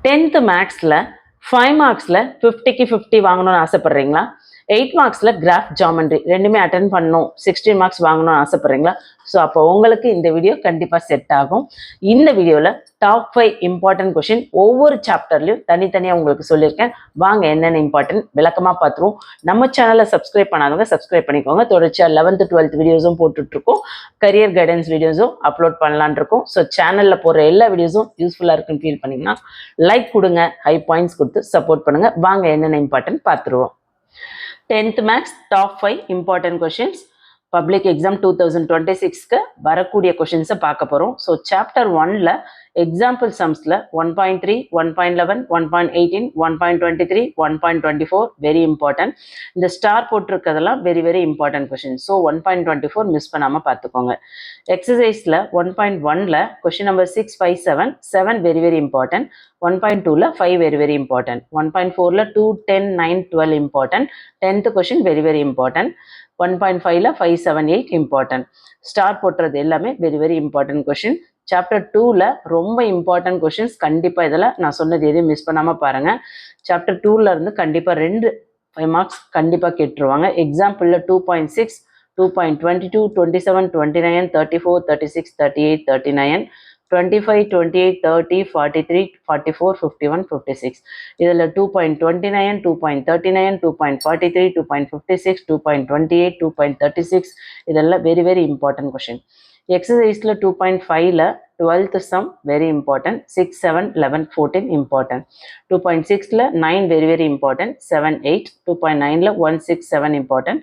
10th மேக்ஸில் 5 மார்க்ஸில் 50க்கு 50 வாங்கணும்னு ஆசைப்பட்றீங்களா? 8 மார்க்ஸில் graph geometry ரெண்டுமே அட்டன் பண்ணணும் 16 மார்க்ஸ் வாங்கணும்னு ஆசைப்பட்றீங்களா? ஸோ அப்போ உங்களுக்கு இந்த வீடியோ கண்டிப்பாக செட் ஆகும். இந்த வீடியோவில் டாப் 5 இம்பார்ட்டன்ட் கொஷின் ஒவ்வொரு சாப்டர்லையும் தனித்தனியாக உங்களுக்கு சொல்லியிருக்கேன். வாங்க என்னென்ன இம்பார்ட்டன்ட் விளக்கமாக பார்த்துருவோம். நம்ம சேனலை சப்ஸ்கிரைப் பண்ணாதவங்க சப்ஸ்கிரைப் பண்ணிக்கோங்க. தொடர்ச்சியாக 11th 12th வீடியோஸும் போட்டுட்ருக்கோம். கரியர் கைடன்ஸ் வீடியோஸும் அப்லோட் பண்ணலான் இருக்கோம். ஸோ சேனலில் போடுற எல்லா வீடியோஸும் யூஸ்ஃபுல்லாக இருக்குன்னு ஃபீல் பண்ணிங்கன்னா லைக் கொடுங்க, ஹை பாயிண்ட்ஸ் கொடுத்து சப்போர்ட் பண்ணுங்கள். வாங்க என்னென்ன இம்பார்ட்டன்ட் பார்த்துருவோம். 10th maths top 5 important questions public exam 2026க்கு வரக்கூடிய கொஷின்ஸை பார்க்க போகிறோம். ஸோ சாப்டர் 1ல் எக்ஸாம்பிள் சம்ஸில் 1.3, 1.11, 1.18, 1.23, 1.24 வெரி இம்பார்ட்டன்ட். இந்த ஸ்டார் போட்டிருக்கிறதெல்லாம் very very important question. So 1.24 miss பண்ணாமல் பார்த்துக்கோங்க. எக்ஸசைஸில் 1.1ல் question number 6, 5, 7 very very important. 1.2ல் 5 வெரி வெரி இம்பார்ட்டன்ட். 1.4ல் 2, 10, 9, 12 important. 10th question very very important. 1.5ல் 5, 7, 8 இம்பார்ட்டன்ட். ஸ்டார் போட்டுறது எல்லாமே very very important question. Chapter 2ல் ரொம்ப இம்பார்ட்டன்ட் கொஷின்ஸ். கண்டிப்பாக இதில் நான் சொன்னது எதையும் மிஸ் பண்ணாமல் பாருங்கள். சாப்டர் 2ல் இருந்து கண்டிப்பாக 5 மார்க்ஸ் கண்டிப்பாக கேட்டுருவாங்க. எக்ஸாம்பிளில் 2.6, 2.22, 27, 29, 34, 36, 38, 39, 25, 28, 30, 43, 44, 51, 56. இதில் 2.29, 2.39, 2.43, 2.56, 2.28, 2.36 இதெல்லாம் வெரி வெரி இம்பார்ட்டன்ட் கொஷின். எக்ஸசைஸில் 2.5ல் 12th sum very important. 6, 7, 11, 14 important. 2.6ல் 9 வெரி வெரி இம்பார்ட்டன்ட். 7, 8. 2.9ல் 1, 6, 7 இம்பார்ட்டன்ட்.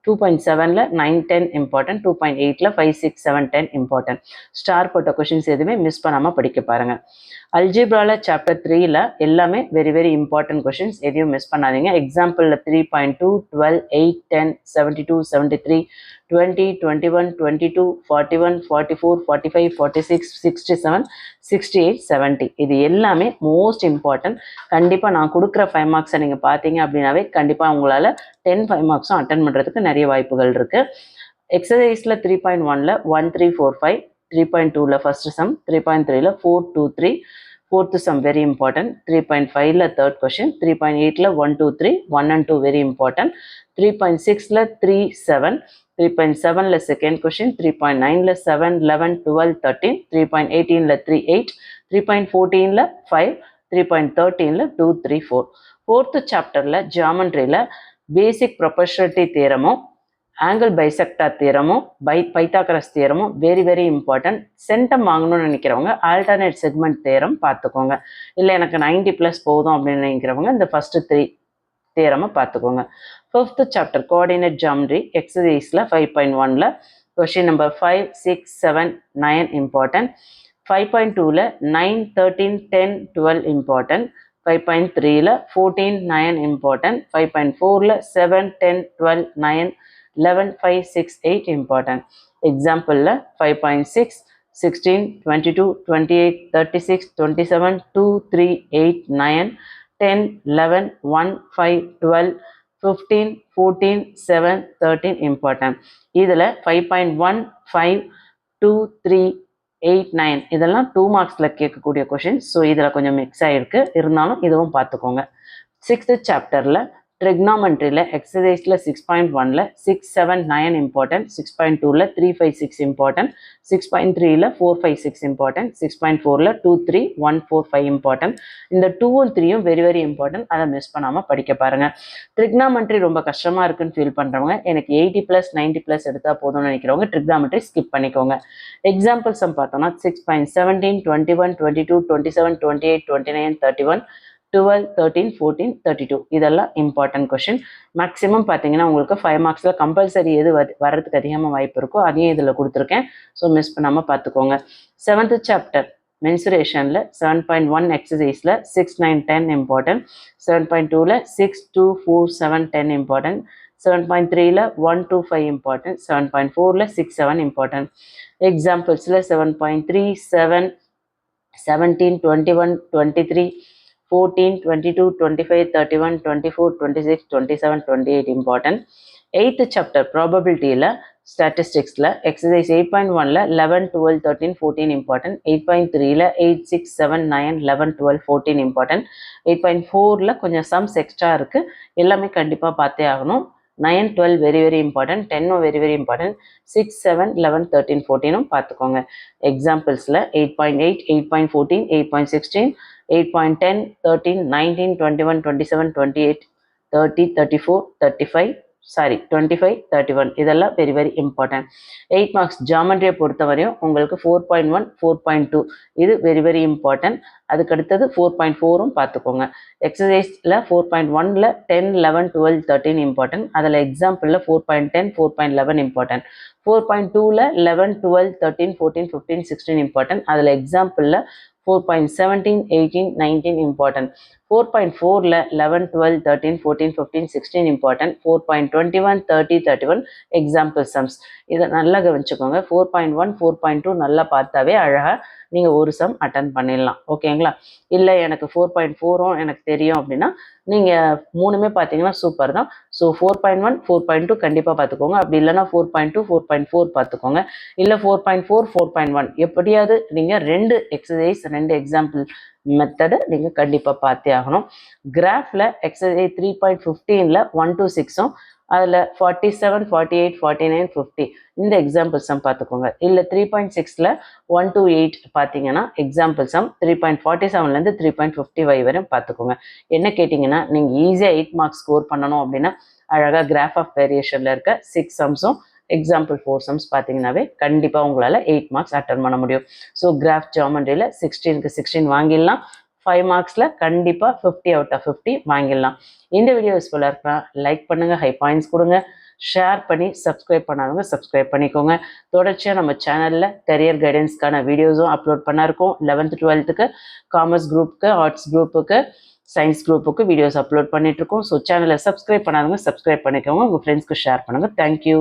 2.7ல் 9, 10 இம்பார்ட்டன்ட். 2.8ல் 5, 6, 7, 10 இம்பார்ட்டன்ட். ஸ்டார் போட்ட கொஷின்ஸ் எதுவுமே மிஸ் பண்ணாமல் படிக்க பாருங்கள். அல்ஜிப்ராவில் சாப்டர் 3ல் எல்லாமே வெரி வெரி இம்பார்ட்டன்ட் கொஷின்ஸ், எதையும் மிஸ் பண்ணாதீங்க. எக்ஸாம்பிளில் 3.2, 12, 8, 10, 72, 73, 20, 21, 22, 41, 44, 45, 46, 67, 68, 70 இது எல்லாமே மோஸ்ட் இம்பார்ட்டன்ட். கண்டிப்பாக நான் கொடுக்குற 5 மார்க்ஸை நீங்கள் பார்த்தீங்க அப்படின்னாவே கண்டிப்பாக உங்களால் 5 மார்க்ஸும் அட்டன் பண்ணுறதுக்கு நிறைய வாய்ப்புகள் இருக்குது. எக்ஸசைஸில் 3.1ல் 1, 3, 4, 5. 3.2ல் ஃபர்ஸ்ட் சம். 3.3ல் 4, 2, 3. fourth sum very important. 3.5ல third question. 3.8ல 1, 2, 3. 1 and 2 very important. 3.6ல 3, 7. 3.7ல second question. 3.9ல 7, 11, 12, 13. 3.18ல 3, 8. 3.14ல 5. 3.13ல 2, 3, 4. fourth chapterல geometryல basic proportionality theoremம், ஆங்கிள் பைசெக்டார் தியரமும் பைத்தாகரஸ் தியரமும் வெரி வெரி இம்பார்ட்டன்ட். சென்டம் வாங்கணும்னு நினைக்கிறவங்க ஆல்டர்னேட் செக்மெண்ட் தியரம் பார்த்துக்கோங்க. இல்லை எனக்கு 90+ போதும் அப்படின்னு நினைக்கிறவங்க இந்த ஃபர்ஸ்ட் 3 தியரமை பார்த்துக்கோங்க. 5th சாப்டர் கோஆர்டினேட் ஜாமெட்ரி எக்ஸசைஸில் 5.1ல் கொஷின் நம்பர் 5, 6, 7, 9 இம்பார்ட்டன்ட். 5.2ல் 9, 13, 10, 12 இம்பார்ட்டன்ட். 5.3ல் 14, 9 இம்பார்ட்டன்ட். 5.4ல் 7, 10, 12, 9, 11, 5, 6, 8 important. Example 5.6, 16, 22, 28, 36, 27, 2, 3, 8, 9, 10, 11, 1, 5, 12, 15, 14, 7, 13 important. இதில் 5.1, 5, 2, 3, 8, 9 இதெல்லாம் 2 மார்க்ஸில் கேட்கக்கூடிய கொஷின். ஸோ இதில் கொஞ்சம் மிக்ஸ் ஆகிருக்கு, இருந்தாலும் இதுவும் பார்த்துக்கோங்க. 6th சாப்டரில் trigonometryல exerciseல 6.1ல 6, 7, 9 important. 6.2ல 3, 5, 6 important. 6.3ல 4, 5, 6 important. 6.4ல 2, 3, 1, 4, 5 important. இந்த 2 and 3யும் வெரி வெரி இம்பார்ட்டன்ட். அதை மிஸ் பண்ணாமல் படிக்க பாருங்க. trigonometry ரொம்ப கஷ்டமா இருக்குன்னு ஃபீல் பண்றவங்க, எனக்கு 80+, 90+ எடுத்தா போதும்னு நினைக்கிறவங்க trigonometry ஸ்கிப் பண்ணிக்கோங்க. எக்ஸாம்பிள் சம் பார்த்தோம்னா 6.17, 21, 22, 27, 28, 29, 31, 12, 13, 14, 32 இதெல்லாம் இம்பார்ட்டன்ட் கொஷின். மேக்ஸிமம் பார்த்தீங்கன்னா உங்களுக்கு 5 மார்க்ஸில் கம்பல்சரி எது வர்றதுக்கு அதிகமாக வாய்ப்பு இருக்கோ அதையும் இதில் கொடுத்துருக்கேன். ஸோ மிஸ் பண்ணாமல் பார்த்துக்கோங்க. 7th சாப்டர் மென்சுரேஷனில் 7.1 எக்ஸசைஸில் 6, 9, 10 இம்பார்ட்டன்ட். 7.2ல 6, 2, 4, 7, 10 இம்பார்ட்டன்ட். 7.3ல 1, 2, 5 இம்பார்ட்டன்ட். 7.4ல 6, 7 இம்பார்ட்டன்ட். எக்ஸாம்பிள்ஸில் 7.3, 7, 17, 21, 23, 14, 22, 25, 31, 24, 26, 27, 28 important. 8th chapter probabilityல ஸ்டாட்டிஸ்டிக்ஸில் எக்ஸசைஸ் 8.1ல் 11, 12, 13, 14 இம்பார்ட்டன்ட், 8.3ல் 8, 6, 7, 9, 11, 12, 14 இம்பார்ட்டன்ட், 8.4ல் கொஞ்சம் சம்ஸ் எக்ஸ்ட்ரா இருக்குது, எல்லாமே கண்டிப்பாக பார்த்தே ஆகணும். 9, 12 very very important, 10 very very important, 6, 7, 11, 13, 14 பார்த்துக்கோங்க. எக்ஸாம்பிள்ஸில் 8.8, 8.14, 8.16, 8.10, 13, 19, 21, 27, 28, 30, 34, 35, 25, 31 இதெல்லாம் வெரி வெரி இம்பார்ட்டன்ட். 8 மார்க்ஸ் ஜாமெண்ட்ரியை பொறுத்தவரையும் உங்களுக்கு 4.1, 4.2 இது வெரி வெரி இம்பார்ட்டன்ட். அதுக்கடுத்தது 4.4ம் பார்த்துக்கோங்க. எக்ஸசைஸில் 4.1ல் 10, 11, 12, 13 இம்பார்ட்டன்ட். அதில் எக்ஸாம்பிளில் 4.10, 4.11 இம்பார்ட்டன்ட். 4.2ல் 11, 12, 13, 14, 15, 16 இம்பார்ட்டன்ட். அதில் எக்ஸாம்பிளில் 4.17, 18, 19 இம்பார்ட்டன்ட். 4.4ல் 11, 12, 13, 14, 15, 16 இம்பார்ட்டன்ட். 4.21, 30, 31 example sums. இதை நல்லா கவனிச்சுக்கோங்க. 4.1, 4.2 நல்லா பார்த்தாவே அழகாக நீங்கள் ஒரு சம் அட்டன் பண்ணிடலாம். ஓகேங்களா? இல்லை எனக்கு 4.4ம் எனக்கு தெரியும் அப்படின்னா நீங்கள் மூணுமே பார்த்தீங்கன்னா சூப்பர் தான். ஸோ 4.1, 4.2 கண்டிப்பாக பார்த்துக்கோங்க. அப்படி இல்லைனா 4.2, 4.4 பார்த்துக்கோங்க. இல்லை 4.4, 4.1 எப்படியாவது நீங்கள் 2 எக்ஸசைஸ் 2 எக்ஸாம்பிள் மெத்தடை நீங்கள் கண்டிப்பாக பார்த்தே ஆகணும். கிராஃபில் எக்ஸசைஸ் 3.15ல் 1 to 6ம் அதில் 47, 48, 49, 50 இந்த எக்ஸாம்பிள் சம் பார்த்துக்கோங்க. இல்லை 3.6ல் 1 to 8 பார்த்தீங்கன்னா எக்ஸாம்பிள் சம் 3.47லேருந்து 3.55 வரை பார்த்துக்கோங்க. என்ன கேட்டிங்கன்னா நீங்கள் ஈஸியாக 8 மார்க்ஸ் ஸ்கோர் பண்ணணும் அப்படின்னா அழகாக கிராஃப் ஆஃப் வேரியேஷனில் இருக்க 6 சம்ஸும் எக்ஸாம்பிள் 4 சம்ஸ் பார்த்தீங்கன்னாவே கண்டிப்பாக உங்களால் 8 மார்க்ஸ் அட்டன் பண்ண முடியும். ஸோ கிராஃப் ஜியோமெட்ரியில் 16க்கு 16 வாங்கிடலாம். 5 மார்க்ஸில் கண்டிப்பாக 50 out of 50 வாங்கிடலாம். இந்த வீடியோ யூஸ்ஃபுல்லாக இருக்கலாம். லைக் பண்ணுங்கள், ஹை பாயிண்ட்ஸ் கொடுங்க, ஷேர் பண்ணி சப்ஸ்கிரைப் பண்ணாதவங்க சப்ஸ்கிரைப் பண்ணிக்கோங்க. தொடர்ச்சியாக நம்ம சேனலில் கரியர் கைடன்ஸ்க்கான வீடியோஸும் அப்லோட் பண்ணிருக்கோம். 11th 12th காமர்ஸ் குரூப்புக்கு, ஆர்ட்ஸ் குரூப்புக்கு, சயின்ஸ் குரூப்புக்கு வீடியோஸ் அப்லோட் பண்ணிட்டுருக்கோம். ஸோ சேனலை சப்ஸ்கிரைப் பண்ணாதவங்க சப்ஸ்கிரைப் பண்ணிக்கோங்க. உங்கள் ஃப்ரெண்ட்ஸ்க்கு ஷேர் பண்ணுங்கள். தேங்க்யூ.